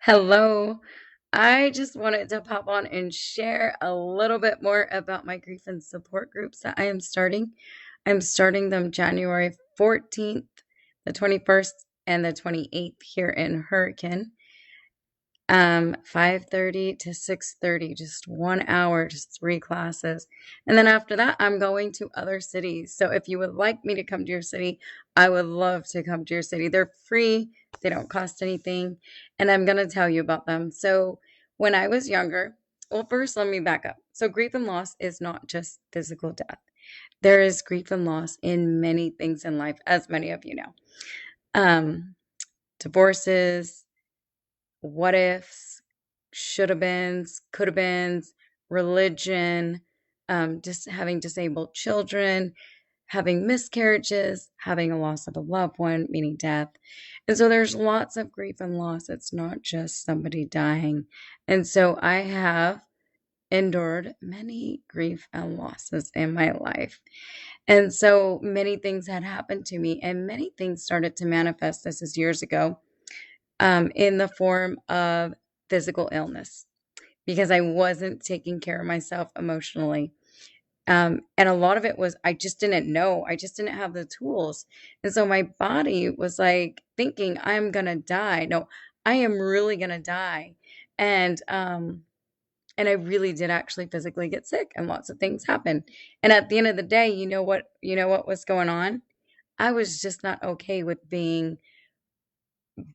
Hello. I just wanted to pop on and share a little bit more about my grief and support groups that I am starting. I'm starting them January 14th, the 21st, and the 28th here in Hurricane. 5:30 to 6:30, just 1 hour, just three classes. And then after that, I'm going to other cities. So if you would like me to come to your city, I would love to come to your city. They're free, they don't cost anything, and I'm going to tell you about them. So when I was younger, well, first let me back up. So grief and loss is not just physical death. There is grief and loss in many things in life, as many of you know. Um, Divorces, what ifs, should have beens, could have beens, religion, just having disabled children, having miscarriages, having a loss of a loved one, meaning death. And so there's lots of grief and loss. It's not just somebody dying. And so I have endured many grief and losses in my life. And so many things had happened to me, and many things started to manifest. This is years ago, in the form of physical illness because I wasn't taking care of myself emotionally. And a lot of it was I just didn't know. I just didn't have the tools. And so my body was like thinking, I'm going to die. No, I am really going to die. And, um, and I really did actually physically get sick and lots of things happened. And at the end of the day, you know what was going on? I was just not okay with being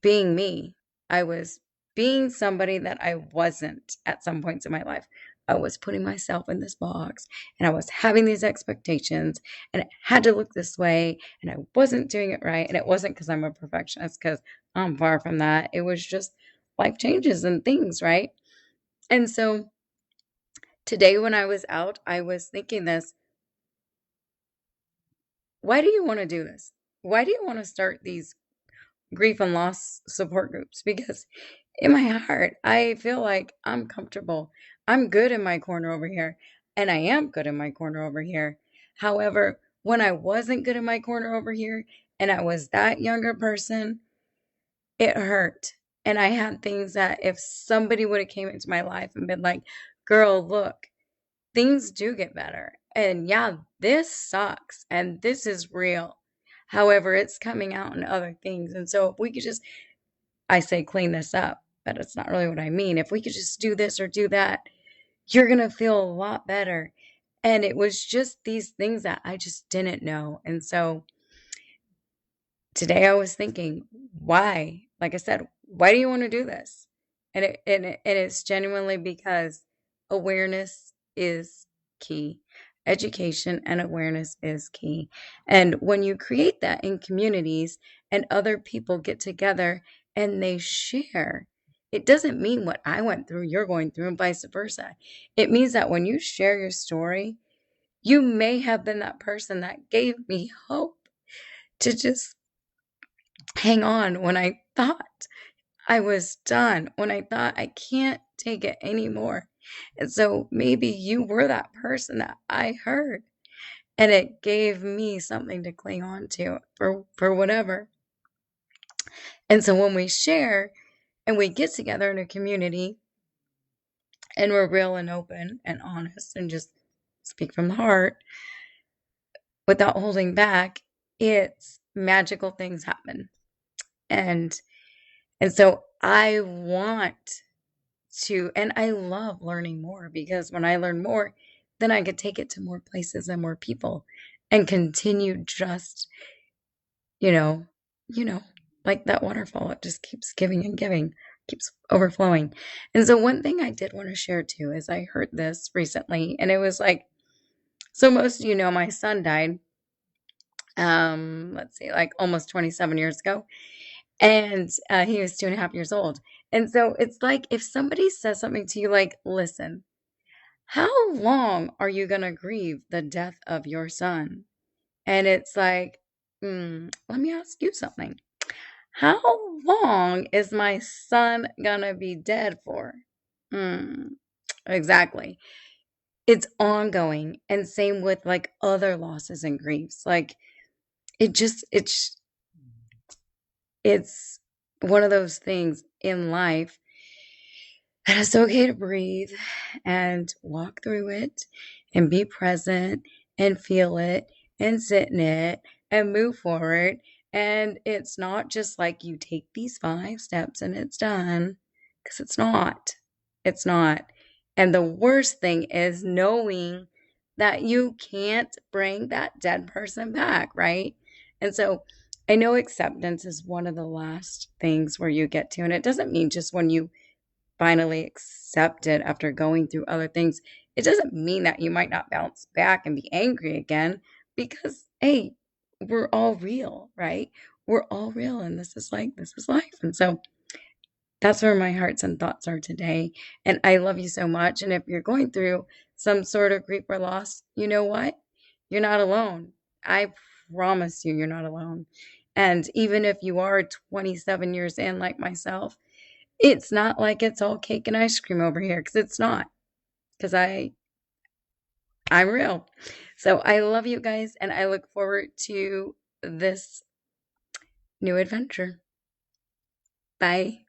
me. I was being somebody that I wasn't at some points in my life. I was putting myself in this box and I was having these expectations and it had to look this way and I wasn't doing it right. And it wasn't because I'm a perfectionist, because I'm far from that. It was just life changes and things, right? And so today when I was out, I was thinking this: why do you want to do this? Why do you want to start these grief and loss support groups? Because in my heart, I feel like I'm comfortable. I'm good in my corner over here, and I am good in my corner over here. However, when I wasn't good in my corner over here and I was that younger person, it hurt. And I had things that if somebody would have came into my life and been like, "Girl, look, things do get better. And yeah, this sucks and this is real. However, it's coming out in other things." And so if we could just, I say clean this up, but it's not really what I mean. If we could just do this or do that, you're going to feel a lot better. And it was just these things that I just didn't know. And so today I was thinking, why? Like I said, why do you want to do this? And it's genuinely because awareness is key. Education and awareness is key. And when you create that in communities and other people get together and they share, it doesn't mean what I went through, you're going through, and vice versa. It means that when you share your story, you may have been that person that gave me hope to just hang on when I thought I was done, when I thought I can't take it anymore. And so maybe you were that person that I heard, and it gave me something to cling on to for whatever. And so when we share and we get together in a community and we're real and open and honest and just speak from the heart without holding back, it's magical things happen. And and so I want to, and I love learning more, because when I learn more, then I could take it to more places and more people and continue just, you know, you know, like that waterfall. It just keeps giving and giving, keeps overflowing. And so one thing I did want to share too is I heard this recently and it was like, so most of you know my son died, let's see, like almost 27 years ago. And he was 2.5 years old. And so it's like if somebody says something to you like, listen, how long are you going to grieve the death of your son? And it's like, let me ask you something. How long is my son going to be dead for? Mm, exactly. It's ongoing. And same with like other losses and griefs. Like it just, it's one of those things in life. And it's okay to breathe and walk through it and be present and feel it and sit in it and move forward. And it's not just like you take these 5 steps and it's done, because it's not. It's not. And the worst thing is knowing that you can't bring that dead person back, right? And so I know acceptance is one of the last things where you get to, and it doesn't mean just when you finally accept it after going through other things. It doesn't mean that you might not bounce back and be angry again, because, hey, we're all real, right? We're all real, and this is life. And so that's where my hearts and thoughts are today. And I love you so much. And if you're going through some sort of grief or loss, you know what? You're not alone. I promise you, you're not alone. And even if you are 27 years in, like myself, it's not like it's all cake and ice cream over here, because it's not. Because I'm real. So I love you guys, and I look forward to this new adventure. Bye.